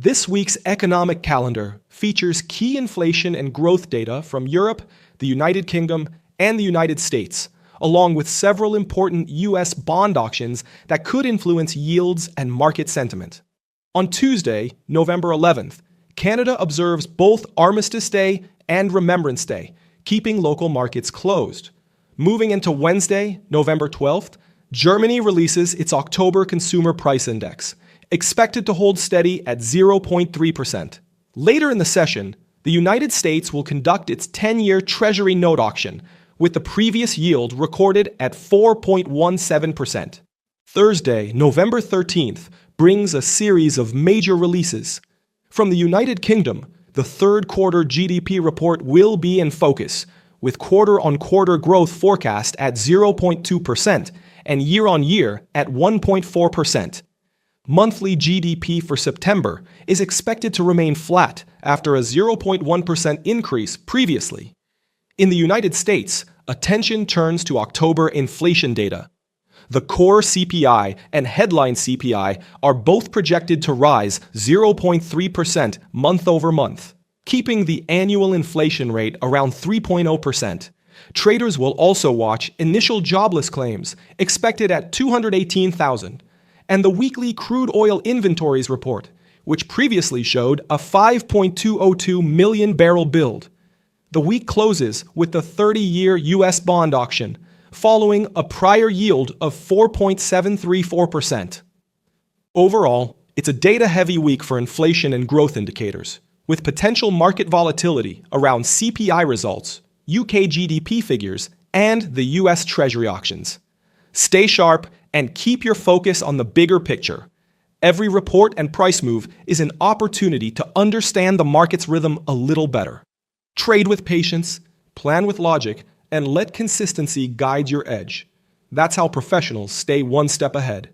This week's economic calendar features key inflation and growth data from Europe, the United Kingdom, and the United States, along with several important U.S. bond auctions that could influence yields and market sentiment. On Tuesday, November 11th, Canada observes both Armistice Day and Remembrance Day, keeping local markets closed. Moving into Wednesday, November 12th, Germany releases its October Consumer Price Index, expected to hold steady at 0.3%. Later in the session, the United States will conduct its 10-year Treasury Note auction, with the previous yield recorded at 4.17%. Thursday, November 13th, brings a series of major releases. From the United Kingdom, the third quarter GDP report will be in focus, with quarter-on-quarter growth forecast at 0.2% and year-on-year at 1.4%. Monthly GDP for September is expected to remain flat after a 0.1% increase previously. In the United States, attention turns to October inflation data. The core CPI and headline CPI are both projected to rise 0.3% month over month, keeping the annual inflation rate around 3.0%. Traders will also watch initial jobless claims, expected at 218,000, and the weekly crude oil inventories report, which previously showed a 5.202 million barrel build. The week closes with the 30-year U.S. bond auction, following a prior yield of 4.734%. Overall, it's a data-heavy week for inflation and growth indicators, with potential market volatility around CPI results, UK GDP figures, and the U.S. Treasury auctions. Stay sharp and keep your focus on the bigger picture. Every report and price move is an opportunity to understand the market's rhythm a little better. Trade with patience, plan with logic, and let consistency guide your edge. That's how professionals stay one step ahead.